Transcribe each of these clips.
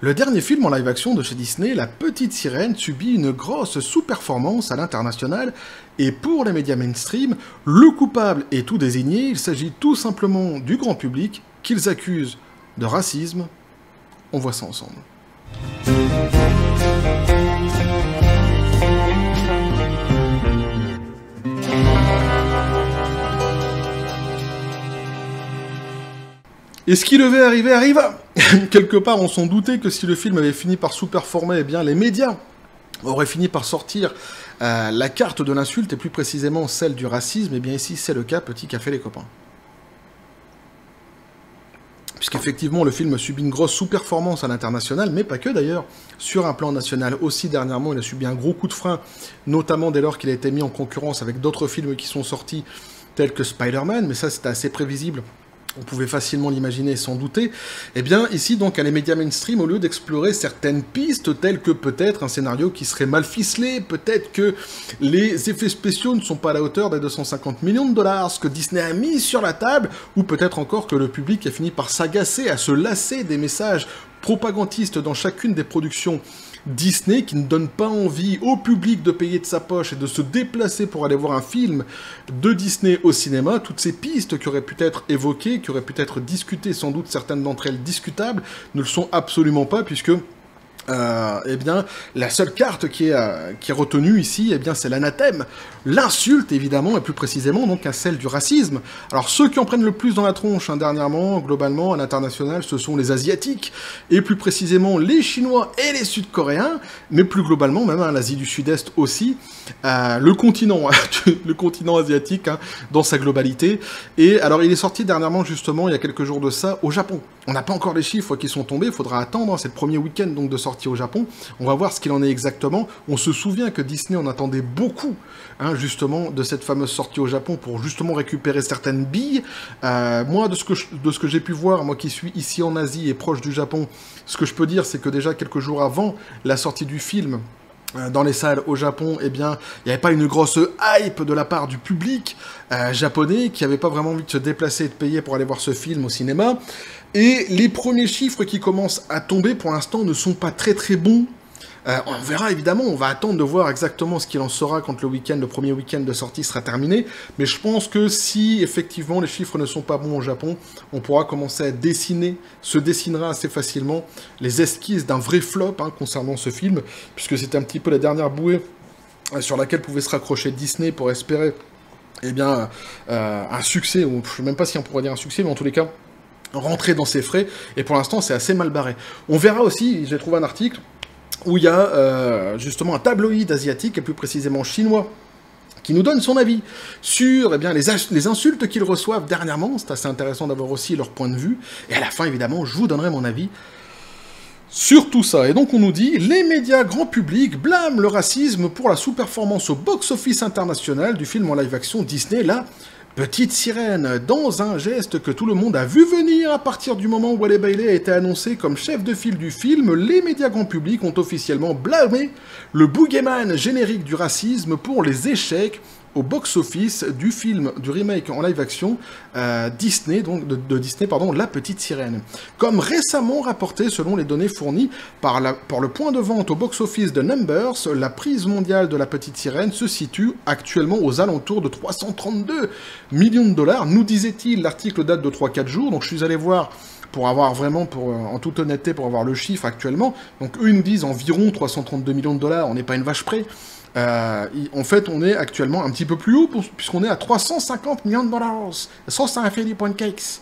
Le dernier film en live-action de chez Disney, La Petite Sirène, subit une grosse sous-performance à l'international, et pour les médias mainstream, le coupable est tout désigné, il s'agit tout simplement du grand public qu'ils accusent de racisme. On voit ça ensemble. Et ce qui devait arriver arriva. Quelque part, on s'en doutait que si le film avait fini par sous-performer, eh bien, les médias auraient fini par sortir la carte de l'insulte, et plus précisément celle du racisme. Et bien ici, c'est le cas, petit café les copains. Puisqu'effectivement, le film a subi une grosse sous-performance à l'international, mais pas que d'ailleurs. Sur un plan national aussi, dernièrement, il a subi un gros coup de frein, notamment dès lors qu'il a été mis en concurrence avec d'autres films qui sont sortis, tels que Spider-Man, mais ça, c'était assez prévisible. On pouvait facilement l'imaginer et s'en douter. Eh bien, ici, donc, à les médias mainstream, au lieu d'explorer certaines pistes, telles que peut-être un scénario qui serait mal ficelé, peut-être que les effets spéciaux ne sont pas à la hauteur des 250 millions de dollars, ce que Disney a mis sur la table, ou peut-être encore que le public a fini par s'agacer, à se lasser des messages propagandistes dans chacune des productions Disney, qui ne donne pas envie au public de payer de sa poche et de se déplacer pour aller voir un film de Disney au cinéma. Toutes ces pistes qui auraient pu être évoquées, qui auraient pu être discutées, sans doute certaines d'entre elles discutables, ne le sont absolument pas, puisque eh bien, la seule carte qui est retenue ici, eh bien, c'est l'anathème, l'insulte, évidemment, et plus précisément, donc, à celle du racisme. Alors, ceux qui en prennent le plus dans la tronche, dernièrement, globalement, à l'international, ce sont les Asiatiques, et plus précisément, les Chinois et les Sud-Coréens, mais plus globalement, même, l'Asie du Sud-Est aussi, le continent asiatique, dans sa globalité. Et alors, il est sorti dernièrement, justement, il y a quelques jours de ça, au Japon. On n'a pas encore les chiffres qui sont tombés, il faudra attendre, c'est le premier week-end, donc, de sortie au Japon. On va voir ce qu'il en est exactement. On se souvient que Disney en attendait beaucoup, justement, de cette fameuse sortie au Japon pour justement récupérer certaines billes. Moi, de ce que j'ai pu voir, moi qui suis ici en Asie et proche du Japon, ce que je peux dire, c'est que déjà quelques jours avant la sortie du film, dans les salles au Japon, eh bien, il n'y avait pas une grosse hype de la part du public japonais qui n'avait pas vraiment envie de se déplacer et de payer pour aller voir ce film au cinéma. Et les premiers chiffres qui commencent à tomber, pour l'instant, ne sont pas très très bons. On verra évidemment, on va attendre de voir exactement ce qu'il en sera quand le premier week-end de sortie sera terminé, mais je pense que si effectivement les chiffres ne sont pas bons au Japon, on pourra commencer à se dessinera assez facilement les esquisses d'un vrai flop concernant ce film, puisque c'était un petit peu la dernière bouée sur laquelle pouvait se raccrocher Disney pour espérer eh bien, un succès, ou je ne sais même pas si on pourrait dire un succès, mais en tous les cas, rentrer dans ses frais, et pour l'instant c'est assez mal barré. On verra aussi, j'ai trouvé un article, où il y a justement un tabloïd asiatique, et plus précisément chinois, qui nous donne son avis sur les insultes qu'ils reçoivent dernièrement. C'est assez intéressant d'avoir aussi leur point de vue, et à la fin évidemment je vous donnerai mon avis sur tout ça. Et donc on nous dit, les médias grand public blâment le racisme pour la sous-performance au box-office international du film en live-action Disney, La Petite Sirène, dans un geste que tout le monde a vu venir à partir du moment où Halle Bailey a été annoncé comme chef de file du film. Les médias grand public ont officiellement blâmé le boogeyman générique du racisme pour les échecs au box-office du film, du remake en live-action Disney, donc de Disney, pardon, La Petite Sirène. Comme récemment rapporté selon les données fournies par le point de vente au box-office de Numbers, la prise mondiale de La Petite Sirène se situe actuellement aux alentours de 332 millions de dollars, nous disait-il. L'article date de 3-4 jours, donc je suis allé voir pour avoir vraiment, en toute honnêteté, pour avoir le chiffre actuellement. Donc eux, ils nous disent environ 332 millions de dollars, on n'est pas une vache près. En fait, on est actuellement un petit peu plus haut, puisqu'on est à 350 millions de dollars. Ça, c'est un Philip Pancakes.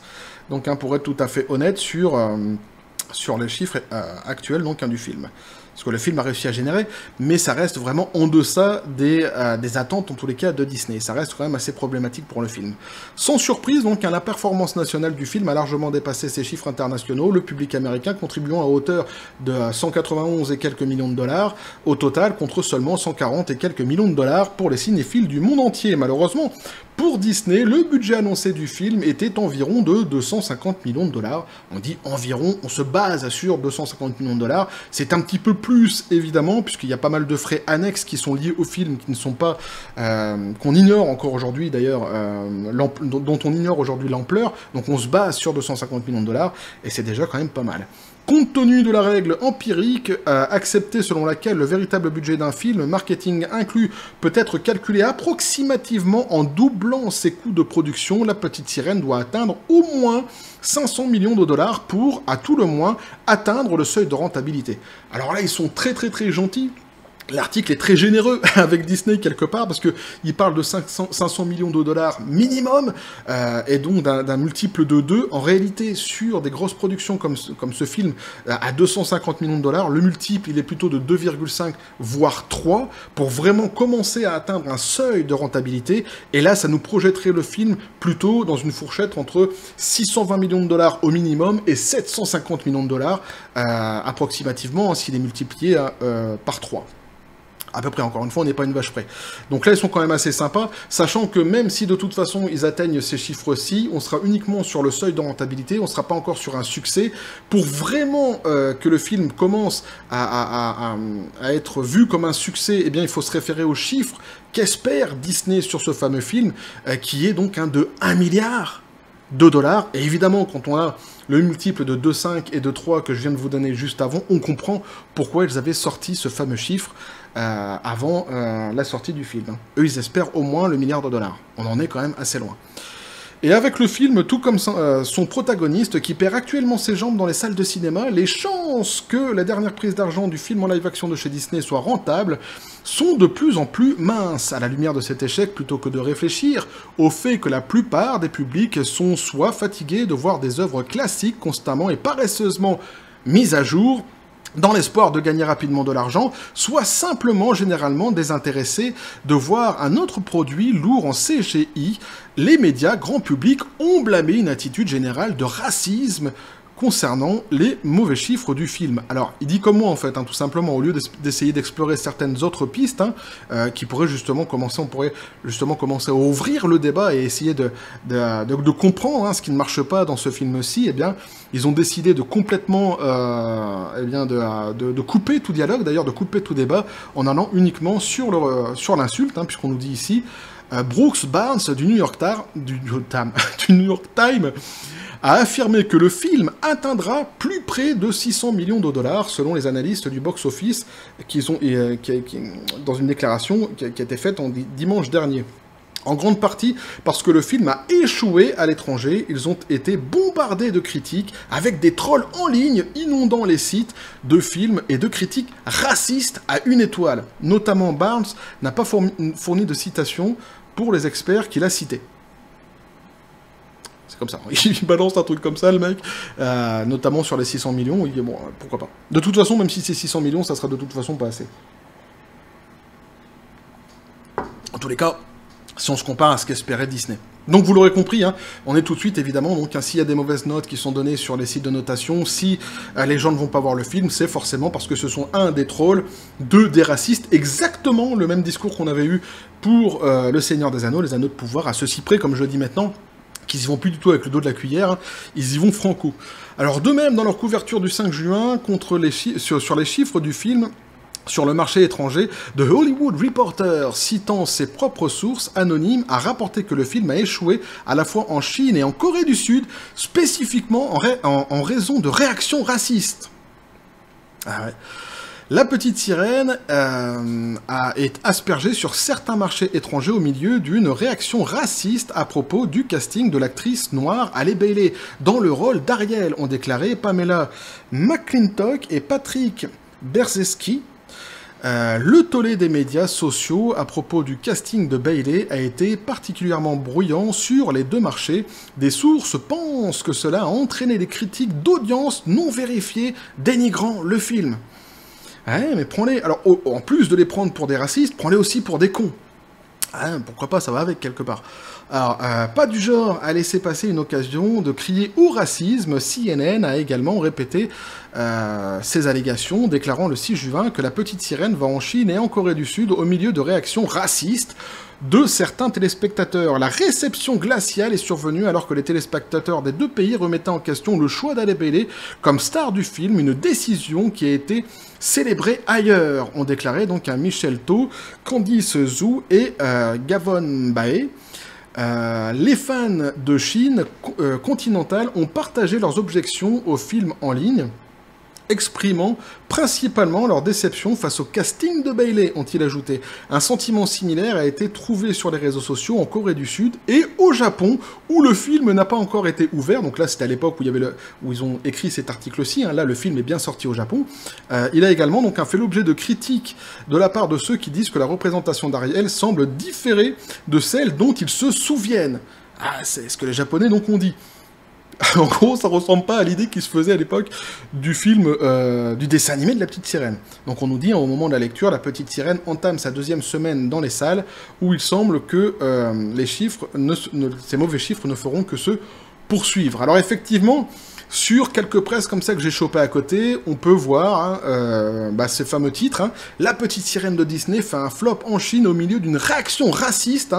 Donc, pour être tout à fait honnête sur les chiffres actuels du film. Ce que le film a réussi à générer, mais ça reste vraiment en deçà des attentes, en tous les cas, de Disney. Ça reste quand même assez problématique pour le film. Sans surprise, donc, la performance nationale du film a largement dépassé ses chiffres internationaux, le public américain contribuant à hauteur de 191 et quelques millions de dollars au total, contre seulement 140 et quelques millions de dollars pour les cinéphiles du monde entier. Malheureusement, pour Disney, le budget annoncé du film était environ de 250 millions de dollars. On dit environ, on se base sur 250 millions de dollars. C'est un petit peu plus, évidemment, puisqu'il y a pas mal de frais annexes qui sont liés au film, qui ne sont pas... qu'on ignore encore aujourd'hui, d'ailleurs, dont on ignore aujourd'hui l'ampleur. Donc on se base sur 250 millions de dollars, et c'est déjà quand même pas mal. Compte tenu de la règle empirique acceptée selon laquelle le véritable budget d'un film marketing inclus peut être calculé approximativement en doublant ses coûts de production, La Petite Sirène doit atteindre au moins 500 millions de dollars pour, à tout le moins, atteindre le seuil de rentabilité. Alors là, ils sont très gentils. L'article est très généreux avec Disney quelque part, parce que il parle de 500 millions de dollars minimum, et donc d'un multiple de 2. En réalité, sur des grosses productions comme ce film, à 250 millions de dollars, le multiple, il est plutôt de 2,5, voire 3, pour vraiment commencer à atteindre un seuil de rentabilité. Et là, ça nous projetterait le film plutôt dans une fourchette entre 620 millions de dollars au minimum et 750 millions de dollars, approximativement, s'il est multiplié par 3. À peu près, encore une fois, on n'est pas une vache près. Donc là, ils sont quand même assez sympas, sachant que même si de toute façon ils atteignent ces chiffres-ci, on sera uniquement sur le seuil de rentabilité, on ne sera pas encore sur un succès. Pour vraiment que le film commence à être vu comme un succès, eh bien, il faut se référer aux chiffres qu'espère Disney sur ce fameux film, qui est donc de 1 milliard de dollars. Et évidemment, quand on a le multiple de 2,5 et de 3 que je viens de vous donner juste avant, on comprend pourquoi ils avaient sorti ce fameux chiffre avant la sortie du film. Eux, ils espèrent au moins le milliard de dollars. On en est quand même assez loin. Et avec le film, tout comme son protagoniste, qui perd actuellement ses jambes dans les salles de cinéma, les chances que la dernière prise d'argent du film en live-action de chez Disney soit rentable sont de plus en plus minces. À la lumière de cet échec, plutôt que de réfléchir au fait que la plupart des publics sont soit fatigués de voir des œuvres classiques constamment et paresseusement mises à jour, dans l'espoir de gagner rapidement de l'argent, soit simplement généralement désintéressés de voir un autre produit lourd en CGI, les médias grand public ont blâmé une attitude générale de racisme concernant les mauvais chiffres du film. Alors, il dit comme moi, en fait, tout simplement, au lieu d'essayer d'explorer certaines autres pistes, qui pourraient justement commencer, on pourrait justement commencer à ouvrir le débat et essayer de comprendre ce qui ne marche pas dans ce film-ci, eh bien, ils ont décidé de complètement, de couper tout dialogue, d'ailleurs, de couper tout débat, en allant uniquement sur l'insulte, puisqu'on nous dit ici, Brooks Barnes du New York Times a affirmé que le film atteindra plus près de 600 millions de dollars, selon les analystes du box-office, dans une déclaration qui a été faite dimanche dernier. En grande partie parce que le film a échoué à l'étranger, ils ont été bombardés de critiques, avec des trolls en ligne inondant les sites de films et de critiques racistes à 1 étoile. Notamment Barnes n'a pas fourni de citation pour les experts qu'il a cités. C'est comme ça, il balance un truc comme ça, le mec, notamment sur les 600 millions, il dit bon, pourquoi pas. De toute façon, même si c'est 600 millions, ça sera de toute façon pas assez. En tous les cas, si on se compare à ce qu'espérait Disney. Donc vous l'aurez compris, on est tout de suite évidemment, donc s'il y a des mauvaises notes qui sont données sur les sites de notation, si les gens ne vont pas voir le film, c'est forcément parce que ce sont des trolls, des racistes, exactement le même discours qu'on avait eu pour Le Seigneur des Anneaux, les Anneaux de pouvoir, à ceci près, comme je le dis maintenant, qu'ils y vont plus du tout avec le dos de la cuillère, ils y vont franco. Alors de même, dans leur couverture du 5 juin, sur les chiffres du film, sur le marché étranger, The Hollywood Reporter, citant ses propres sources anonymes, a rapporté que le film a échoué à la fois en Chine et en Corée du Sud, spécifiquement en raison de réactions racistes. Ah ouais. La Petite Sirène est aspergée sur certains marchés étrangers au milieu d'une réaction raciste à propos du casting de l'actrice noire Halle Bailey. Dans le rôle d'Ariel, ont déclaré Pamela McClintock et Patrick Berzeski. Le tollé des médias sociaux à propos du casting de Bailey a été particulièrement bruyant sur les deux marchés. Des sources pensent que cela a entraîné des critiques d'audience non vérifiées dénigrant le film. Ouais, mais prends-les... Alors, en plus de les prendre pour des racistes, prends-les aussi pour des cons. Pourquoi pas, ça va avec quelque part. Alors, pas du genre à laisser passer une occasion de crier au racisme, CNN a également répété ces allégations, déclarant le 6 juin que La Petite Sirène va en Chine et en Corée du Sud au milieu de réactions racistes de certains téléspectateurs. La réception glaciale est survenue alors que les téléspectateurs des deux pays remettaient en question le choix d'Halle Bailey comme star du film, une décision qui a été célébrée ailleurs, ont déclaré donc Michel To, Candice Zhu et Gavon Bae. Les fans de Chine continentale ont partagé leurs objections au film en ligne. exprimant principalement leur déception face au casting de Bailey, ont-ils ajouté. Un sentiment similaire a été trouvé sur les réseaux sociaux en Corée du Sud et au Japon, où le film n'a pas encore été ouvert. Donc là, c'était à l'époque où, où ils ont écrit cet article-ci. Hein. Là, le film est bien sorti au Japon. Il a également donc, fait l'objet de critiques de la part de ceux qui disent que la représentation d'Ariel semble différer de celle dont ils se souviennent. Ah, c'est ce que les Japonais donc ont dit. En gros, ça ressemble pas à l'idée qui se faisait à l'époque du film, du dessin animé de La Petite Sirène. Donc on nous dit, au moment de la lecture, La Petite Sirène entame sa 2e semaine dans les salles, où il semble que les chiffres, ces mauvais chiffres ne feront que se poursuivre. Alors effectivement, sur quelques presses comme ça que j'ai chopé à côté, on peut voir ces fameux titres. Hein. La Petite Sirène de Disney fait un flop en Chine au milieu d'une réaction raciste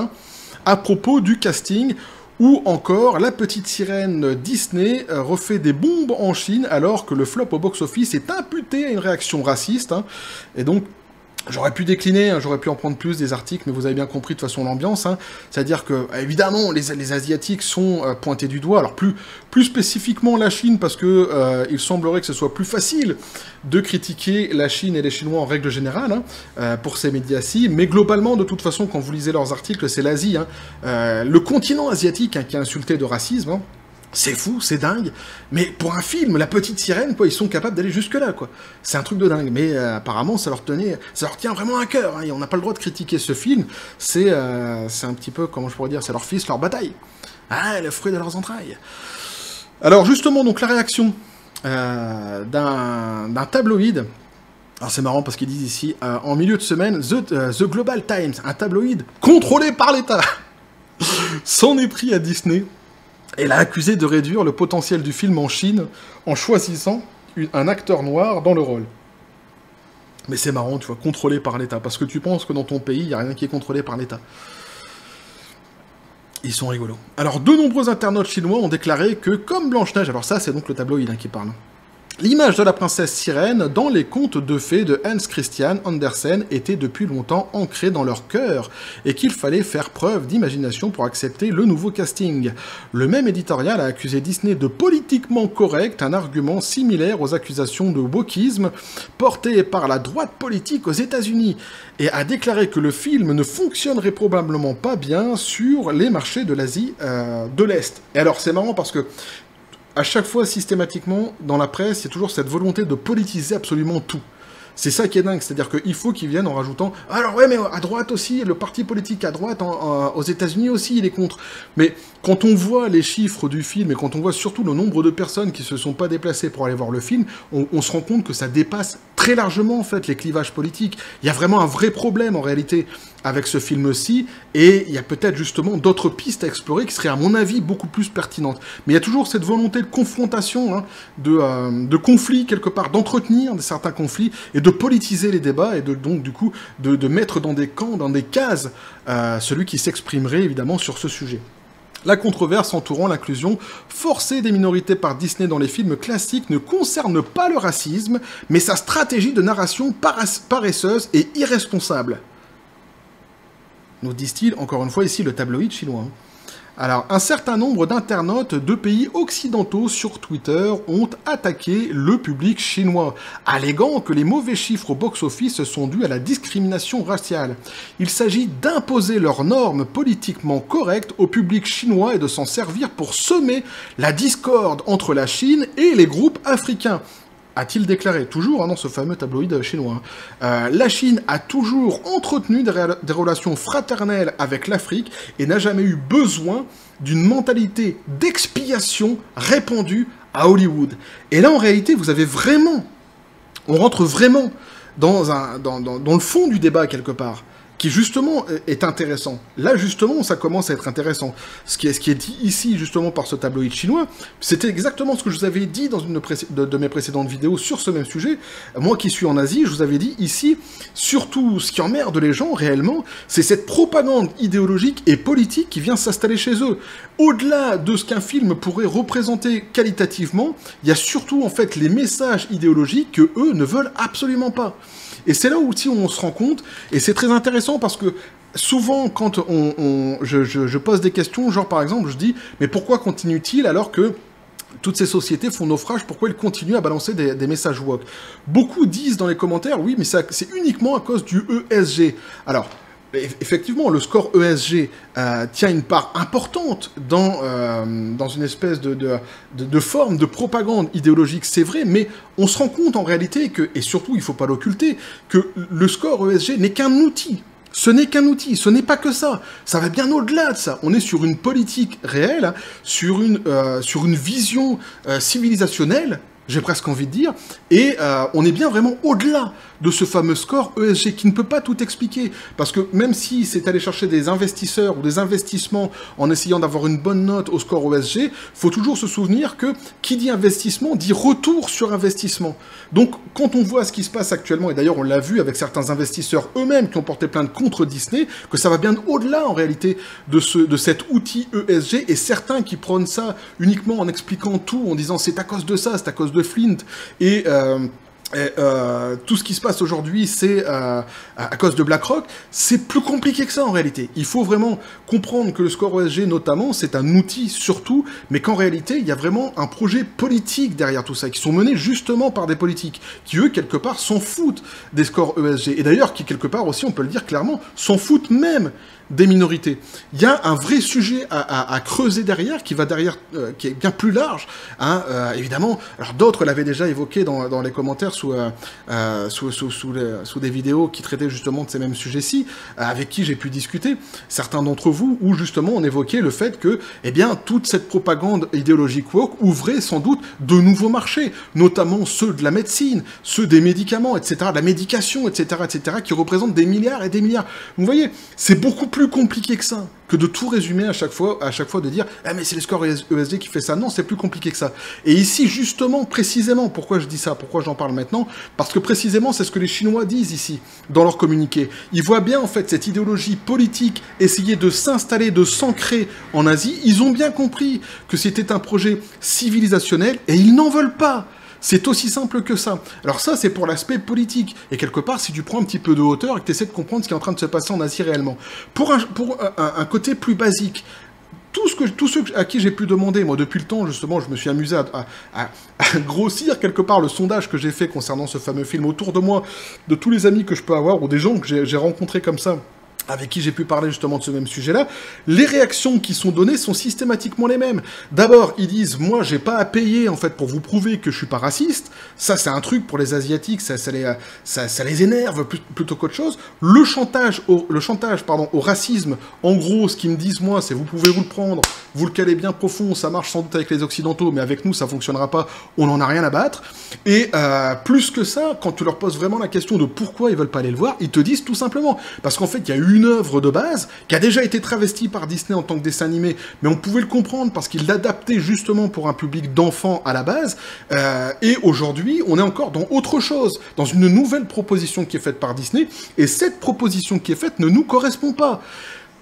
à propos du casting. Ou encore, La Petite Sirène Disney refait des bombes en Chine alors que le flop au box-office est imputé à une réaction raciste. Hein. Et donc, j'aurais pu décliner, j'aurais pu en prendre plus des articles, mais vous avez bien compris de toute façon l'ambiance. Hein. C'est-à-dire que, évidemment, les Asiatiques sont pointés du doigt. Alors, plus spécifiquement la Chine, parce que il semblerait que ce soit plus facile de critiquer la Chine et les Chinois en règle générale, pour ces médias-ci. Mais globalement, de toute façon, quand vous lisez leurs articles, c'est l'Asie, le continent asiatique qui est insulté de racisme. C'est fou, c'est dingue, mais pour un film, La Petite Sirène, quoi, ils sont capables d'aller jusque-là, quoi. C'est un truc de dingue, mais apparemment, ça leur tient vraiment à cœur, et on n'a pas le droit de critiquer ce film, c'est un petit peu, comment je pourrais dire, c'est leur fils, leur bataille. Ah, le fruit de leurs entrailles. Alors justement, donc la réaction d'un tabloïd, alors c'est marrant parce qu'ils disent ici, en milieu de semaine, The Global Times, un tabloïd contrôlé par l'État, s'en est pris à Disney. Et l'a accusé de réduire le potentiel du film en Chine en choisissant un acteur noir dans le rôle. Mais c'est marrant, tu vois, contrôlé par l'État, parce que tu penses que dans ton pays, il n'y a rien qui est contrôlé par l'État. Ils sont rigolos. Alors, de nombreux internautes chinois ont déclaré que, comme Blanche-Neige, alors ça, c'est donc le tabloïd qui parle, l'image de la princesse sirène dans les contes de fées de Hans Christian Andersen était depuis longtemps ancrée dans leur cœur et qu'il fallait faire preuve d'imagination pour accepter le nouveau casting. Le même éditorial a accusé Disney de politiquement correct, un argument similaire aux accusations de wokisme portées par la droite politique aux États-Unis, et a déclaré que le film ne fonctionnerait probablement pas bien sur les marchés de l'Asie de l'Est. Et alors c'est marrant parce que à chaque fois, systématiquement, dans la presse, il y a toujours cette volonté de politiser absolument tout. C'est ça qui est dingue, c'est-à-dire qu'il faut qu'ils viennent en rajoutant « Alors ouais, mais à droite aussi, le parti politique à droite, aux États-Unis aussi, il est contre. » Mais quand on voit les chiffres du film, et quand on voit surtout le nombre de personnes qui se sont pas déplacées pour aller voir le film, on se rend compte que ça dépasse très largement, en fait, les clivages politiques. Il y a vraiment un vrai problème, en réalité, avec ce film-ci, et il y a peut-être justement d'autres pistes à explorer qui seraient, à mon avis, beaucoup plus pertinentes. Mais il y a toujours cette volonté de confrontation, de conflit, quelque part, d'entretenir certains conflits, et de politiser les débats, et donc, du coup, de mettre dans des camps, dans des cases, celui qui s'exprimerait, évidemment, sur ce sujet. La controverse entourant l'inclusion forcée des minorités par Disney dans les films classiques ne concerne pas le racisme, mais sa stratégie de narration paresseuse et irresponsable. Nous disent-ils, encore une fois ici, le tabloïd chinois. Alors, un certain nombre d'internautes de pays occidentaux sur Twitter ont attaqué le public chinois, alléguant que les mauvais chiffres au box-office sont dus à la discrimination raciale. Il s'agit d'imposer leurs normes politiquement correctes au public chinois et de s'en servir pour semer la discorde entre la Chine et les groupes africains. A-t-il déclaré, toujours dans ce fameux tabloïd chinois. La Chine a toujours entretenu des relations fraternelles avec l'Afrique et n'a jamais eu besoin d'une mentalité d'expiation répandue à Hollywood. Et là, en réalité, vous avez vraiment... On rentre vraiment dans le fond du débat, quelque part, qui justement est intéressant. Là, justement, ça commence à être intéressant. Ce qui est dit ici, justement, par ce tabloïd chinois, c'était exactement ce que je vous avais dit dans une de mes précédentes vidéos sur ce même sujet. Moi qui suis en Asie, je vous avais dit ici, surtout ce qui emmerde les gens réellement, c'est cette propagande idéologique et politique qui vient s'installer chez eux. Au-delà de ce qu'un film pourrait représenter qualitativement, il y a surtout, en fait, les messages idéologiques que eux ne veulent absolument pas. Et c'est là où on se rend compte, et c'est très intéressant parce que souvent quand je pose des questions, genre par exemple je dis « Mais pourquoi continue-t-il alors que toutes ces sociétés font naufrage, pourquoi ils continuent à balancer des messages woke? Beaucoup disent dans les commentaires, oui, mais c'est uniquement à cause du ESG. Alors, effectivement, le score ESG tient une part importante dans une espèce de forme de propagande idéologique, c'est vrai, mais on se rend compte en réalité que, et surtout il ne faut pas l'occulter, que le score ESG n'est qu'un outil. Ce n'est qu'un outil, ce n'est pas que ça. Ça va bien au-delà de ça. On est sur une politique réelle, hein, sur une vision civilisationnelle, j'ai presque envie de dire, et on est bien vraiment au-delà de ce fameux score ESG qui ne peut pas tout expliquer. Parce que même si c'est aller chercher des investisseurs ou des investissements en essayant d'avoir une bonne note au score ESG, faut toujours se souvenir que qui dit investissement dit retour sur investissement. Donc quand on voit ce qui se passe actuellement, et d'ailleurs on l'a vu avec certains investisseurs eux-mêmes qui ont porté plainte contre Disney, que ça va bien au-delà en réalité de cet outil ESG, et certains qui prônent ça uniquement en expliquant tout, en disant c'est à cause de ça, c'est à cause de Flint, et tout ce qui se passe aujourd'hui, c'est à cause de BlackRock. C'est plus compliqué que ça en réalité. Il faut vraiment comprendre que le score ESG, notamment, c'est un outil surtout, mais qu'en réalité, il y a vraiment un projet politique derrière tout ça, qui sont menés justement par des politiques, qui eux, quelque part, s'en foutent des scores ESG. Et d'ailleurs, qui quelque part aussi, on peut le dire clairement, s'en foutent même des minorités. Il y a un vrai sujet à creuser derrière, qui est bien plus large, hein, évidemment. Alors d'autres l'avaient déjà évoqué dans les commentaires sous des vidéos qui traitaient justement de ces mêmes sujets-ci, avec qui j'ai pu discuter, certains d'entre vous, où justement on évoquait le fait que, eh bien, toute cette propagande idéologique woke ouvrait sans doute de nouveaux marchés, notamment ceux de la médecine, ceux des médicaments, etc., de la médication, etc., qui représentent des milliards et des milliards. Vous voyez, c'est beaucoup plus compliqué que ça, que de tout résumer à chaque fois de dire « Ah mais c'est le score ESG qui fait ça ». Non, c'est plus compliqué que ça. Et ici, justement, précisément, pourquoi je dis ça, pourquoi j'en parle maintenant? Parce que précisément, c'est ce que les Chinois disent ici, dans leur communiqué. Ils voient bien, en fait, cette idéologie politique essayer de s'installer, de s'ancrer en Asie. Ils ont bien compris que c'était un projet civilisationnel et ils n'en veulent pas. C'est aussi simple que ça. Alors ça, c'est pour l'aspect politique. Et quelque part, si tu prends un petit peu de hauteur et que tu essaies de comprendre ce qui est en train de se passer en Asie réellement. Pour un côté plus basique, tous ceux à qui j'ai pu demander, moi depuis le temps, justement, je me suis amusé à grossir quelque part le sondage que j'ai fait concernant ce fameux film autour de moi, de tous les amis que je peux avoir, ou des gens que j'ai rencontrés comme ça, avec qui j'ai pu parler justement de ce même sujet-là, les réactions qui sont données sont systématiquement les mêmes. D'abord, ils disent « Moi, j'ai pas à payer, en fait, pour vous prouver que je suis pas raciste. » Ça, c'est un truc pour les Asiatiques, ça les énerve plutôt qu'autre chose. Le chantage au racisme, en gros, ce qu'ils me disent, moi, c'est « Vous pouvez vous le prendre, vous le calez bien profond, ça marche sans doute avec les Occidentaux, mais avec nous, ça fonctionnera pas, on en a rien à battre. » Et plus que ça, quand tu leur poses vraiment la question de pourquoi ils veulent pas aller le voir, ils te disent tout simplement. Parce qu'en fait, il y a eu une œuvre de base qui a déjà été travestie par Disney en tant que dessin animé, mais on pouvait le comprendre parce qu'il l'adaptait justement pour un public d'enfants à la base, et aujourd'hui, on est encore dans autre chose, dans une nouvelle proposition qui est faite par Disney, et cette proposition qui est faite ne nous correspond pas.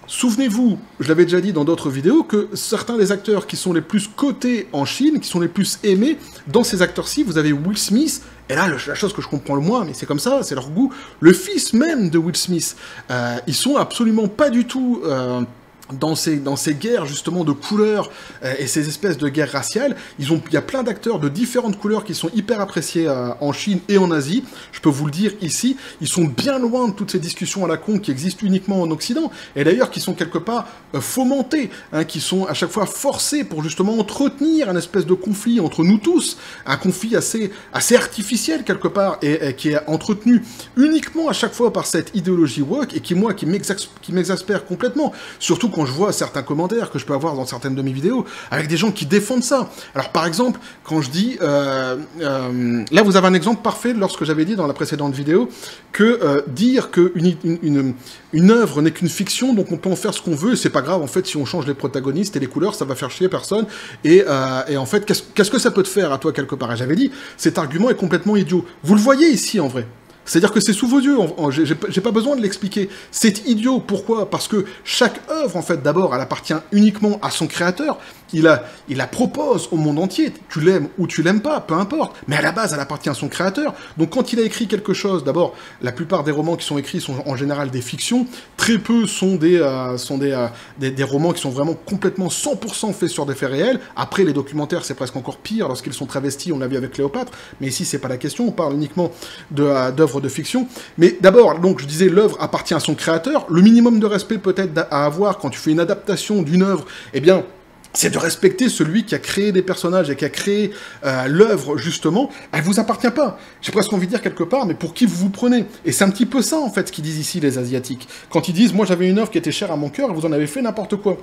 Souvenez-vous, je l'avais déjà dit dans d'autres vidéos, que certains des acteurs qui sont les plus cotés en Chine, qui sont les plus aimés, dans ces acteurs-ci, vous avez Will Smith, et là, la chose que je comprends le moins, mais c'est comme ça, c'est leur goût, le fils même de Will Smith. Ils sont absolument pas du tout dans ces guerres justement de couleurs et ces espèces de guerres raciales. Il y a plein d'acteurs de différentes couleurs qui sont hyper appréciés en Chine et en Asie. Je peux vous le dire ici, ils sont bien loin de toutes ces discussions à la con qui existent uniquement en Occident, et d'ailleurs qui sont quelque part fomentées, hein, qui sont à chaque fois forcées pour justement entretenir un espèce de conflit entre nous tous, un conflit assez artificiel quelque part, et qui est entretenu uniquement à chaque fois par cette idéologie woke, et qui m'exaspère complètement, surtout quand je vois certains commentaires que je peux avoir dans certaines de mes vidéos, avec des gens qui défendent ça. Alors par exemple, quand je dis... là vous avez un exemple parfait lorsque j'avais dit dans la précédente vidéo que dire qu'une œuvre n'est qu'une fiction, donc on peut en faire ce qu'on veut, et c'est pas grave en fait si on change les protagonistes et les couleurs, ça va faire chier personne, et en fait qu'est-ce que ça peut te faire à toi quelque part? Et j'avais dit, cet argument est complètement idiot. Vous le voyez ici en vrai. C'est-à-dire que c'est sous vos yeux, j'ai pas besoin de l'expliquer. C'est idiot, pourquoi? Parce que chaque œuvre, en fait, d'abord, elle appartient uniquement à son créateur. Il la propose au monde entier, tu l'aimes ou tu l'aimes pas, peu importe. Mais à la base, elle appartient à son créateur. Donc quand il a écrit quelque chose, d'abord, la plupart des romans qui sont écrits sont en général des fictions. Très peu sont des romans qui sont vraiment complètement 100% faits sur des faits réels. Après, les documentaires, c'est presque encore pire lorsqu'ils sont travestis, on l'a vu avec Cléopâtre. Mais ici, c'est pas la question, on parle uniquement d'œuvres de fiction. Mais d'abord, donc, je disais, l'œuvre appartient à son créateur. Le minimum de respect peut-être à avoir quand tu fais une adaptation d'une œuvre, eh bien, c'est de respecter celui qui a créé des personnages et qui a créé l'œuvre, justement. Elle vous appartient pas. J'ai presque envie de dire quelque part, mais pour qui vous vous prenez? Et c'est un petit peu ça, en fait, ce qu'ils disent ici, les Asiatiques. Quand ils disent, moi j'avais une œuvre qui était chère à mon cœur et vous en avez fait n'importe quoi.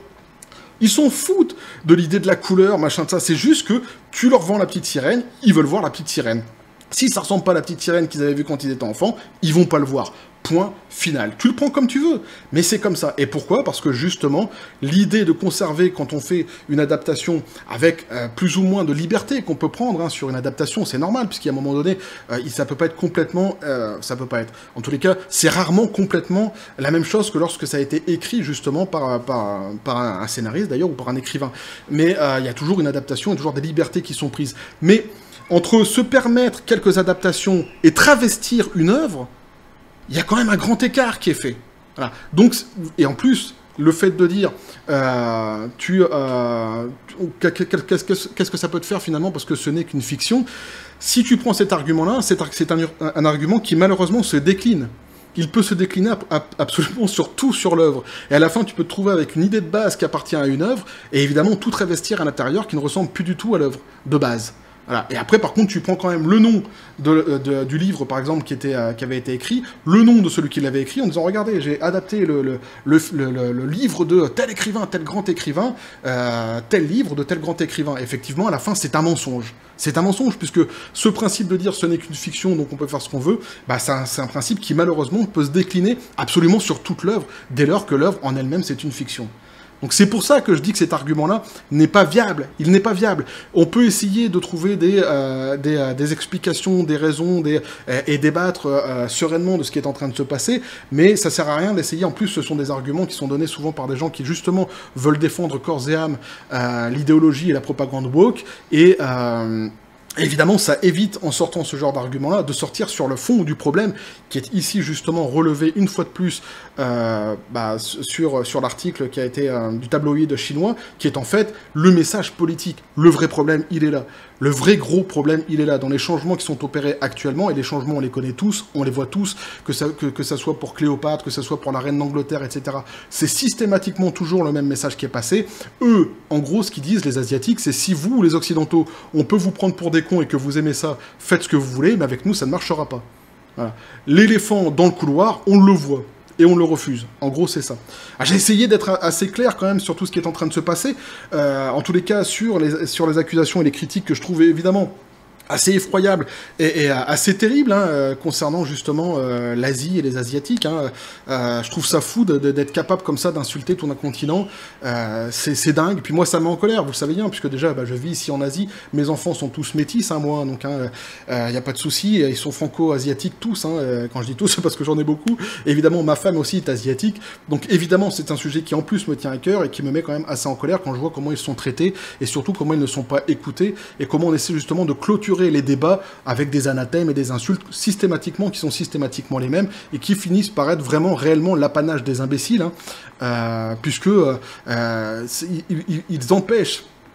Ils s'en foutent de l'idée de la couleur, machin de ça. C'est juste que tu leur vends la petite sirène, ils veulent voir la petite sirène. Si ça ressemble pas à la petite sirène qu'ils avaient vue quand ils étaient enfants, ils vont pas le voir. Point final. Tu le prends comme tu veux, mais c'est comme ça. Et pourquoi? Parce que justement, l'idée de conserver, quand on fait une adaptation avec plus ou moins de liberté qu'on peut prendre sur une adaptation, c'est normal, puisqu'à un moment donné, ça peut pas être complètement... ça peut pas être... En tous les cas, c'est rarement complètement la même chose que lorsque ça a été écrit justement par un scénariste d'ailleurs, ou par un écrivain. Mais il y a toujours une adaptation, il y a toujours des libertés qui sont prises. Mais entre se permettre quelques adaptations et travestir une œuvre, il y a quand même un grand écart qui est fait. Voilà. Donc, et en plus, le fait de dire qu'est-ce que ça peut te faire finalement parce que ce n'est qu'une fiction, si tu prends cet argument-là, c'est un argument qui malheureusement se décline. Il peut se décliner absolument sur l'œuvre. Et à la fin, tu peux te trouver avec une idée de base qui appartient à une œuvre, et évidemment tout travestir à l'intérieur qui ne ressemble plus du tout à l'œuvre de base. Voilà. Et après, par contre, tu prends quand même le nom du livre, par exemple, qui avait été écrit, le nom de celui qui l'avait écrit, en disant, regardez, j'ai adapté le livre de tel écrivain, tel grand écrivain, tel livre de tel grand écrivain. Effectivement, à la fin, c'est un mensonge. C'est un mensonge, puisque ce principe de dire ce n'est qu'une fiction, donc on peut faire ce qu'on veut, bah, c'est un principe qui, malheureusement, peut se décliner absolument sur toute l'œuvre, dès lors que l'œuvre, en elle-même, c'est une fiction. Donc c'est pour ça que je dis que cet argument-là n'est pas viable. Il n'est pas viable. On peut essayer de trouver des explications, des raisons, et débattre sereinement de ce qui est en train de se passer, mais ça sert à rien d'essayer. En plus, ce sont des arguments qui sont donnés souvent par des gens qui, justement, veulent défendre corps et âme l'idéologie et la propagande woke, et... évidemment, ça évite, en sortant ce genre d'argument-là, de sortir sur le fond du problème, qui est ici justement relevé une fois de plus sur l'article qui a été du tabloïd chinois, qui est en fait le message politique. Le vrai problème, il est là. Le vrai gros problème, il est là, dans les changements qui sont opérés actuellement, et les changements, on les connaît tous, on les voit tous, que ça soit pour Cléopâtre, que ça soit pour la reine d'Angleterre, etc. C'est systématiquement toujours le même message qui est passé. Eux, en gros, ce qu'ils disent, les Asiatiques, c'est si vous, les Occidentaux, on peut vous prendre pour des cons et que vous aimez ça, faites ce que vous voulez, mais avec nous, ça ne marchera pas. Voilà. L'éléphant dans le couloir, on le voit. Et on le refuse. En gros, c'est ça. J'ai essayé d'être assez clair quand même sur tout ce qui est en train de se passer. En tous les cas, sur les accusations et les critiques que je trouve évidemment assez effroyable et assez terrible concernant justement l'Asie et les Asiatiques. Je trouve ça fou d'être capable comme ça d'insulter tout un continent. C'est dingue. Puis moi, ça me met en colère, vous le savez bien, puisque déjà, je vis ici en Asie. Mes enfants sont tous métis, moi, donc y a pas de souci. Ils sont franco-asiatiques tous. Quand je dis tous, c'est parce que j'en ai beaucoup. Évidemment, ma femme aussi est asiatique. Donc évidemment, c'est un sujet qui en plus me tient à cœur et qui me met quand même assez en colère quand je vois comment ils sont traités et surtout comment ils ne sont pas écoutés et comment on essaie justement de clôturer les débats avec des anathèmes et des insultes systématiquement, qui sont systématiquement les mêmes et qui finissent par être vraiment réellement l'apanage des imbéciles, puisque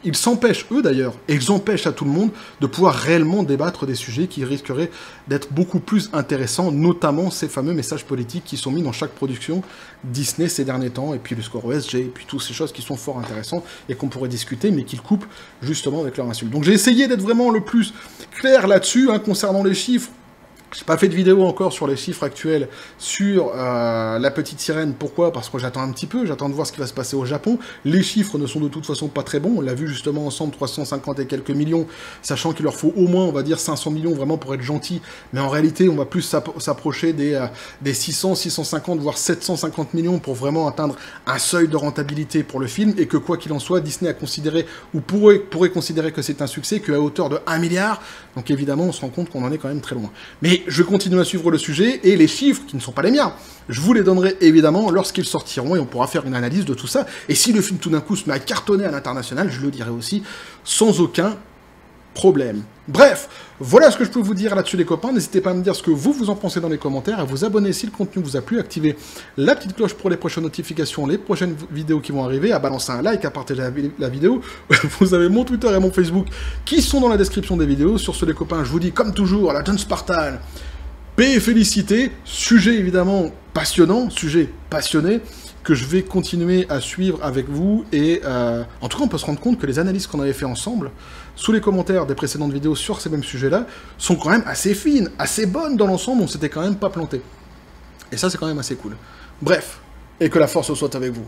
ils s'empêchent, eux d'ailleurs, et ils empêchent à tout le monde de pouvoir réellement débattre des sujets qui risqueraient d'être beaucoup plus intéressants, notamment ces fameux messages politiques qui sont mis dans chaque production Disney ces derniers temps, et puis le score OSG, et puis toutes ces choses qui sont fort intéressantes et qu'on pourrait discuter, mais qu'ils coupent justement avec leur insulte. Donc j'ai essayé d'être vraiment le plus clair là-dessus, concernant les chiffres. J'ai pas fait de vidéo encore sur les chiffres actuels sur la petite sirène. Pourquoi? Parce que j'attends un petit peu, j'attends de voir ce qui va se passer au Japon. Les chiffres ne sont de toute façon pas très bons. On l'a vu justement ensemble, 350 et quelques millions, sachant qu'il leur faut au moins, on va dire, 500 millions vraiment pour être gentil. Mais en réalité, on va plus s'approcher des 600, 650, voire 750 millions pour vraiment atteindre un seuil de rentabilité pour le film. Et que quoi qu'il en soit, Disney a considéré, ou pourrait considérer que c'est un succès, qu'à hauteur de 1 milliard. Donc évidemment, on se rend compte qu'on en est quand même très loin. Mais Et je continue à suivre le sujet, et les chiffres, qui ne sont pas les miens, je vous les donnerai évidemment lorsqu'ils sortiront, et on pourra faire une analyse de tout ça. Et si le film tout d'un coup se met à cartonner à l'international, je le dirai aussi, sans aucun problème. Bref, voilà ce que je peux vous dire là-dessus les copains, n'hésitez pas à me dire ce que vous en pensez dans les commentaires, à vous abonner si le contenu vous a plu, activer la petite cloche pour les prochaines notifications, les prochaines vidéos qui vont arriver, à balancer un like, à partager la vidéo. Vous avez mon Twitter et mon Facebook qui sont dans la description des vidéos. Sur ce les copains, je vous dis comme toujours, à la John Spartan, paix et félicité, sujet évidemment passionnant, sujet passionné, que je vais continuer à suivre avec vous, et en tout cas on peut se rendre compte que les analyses qu'on avait fait ensemble, sous les commentaires des précédentes vidéos sur ces mêmes sujets-là, sont quand même assez fines, assez bonnes dans l'ensemble, on s'était quand même pas planté. Et ça c'est quand même assez cool. Bref, et que la force soit avec vous.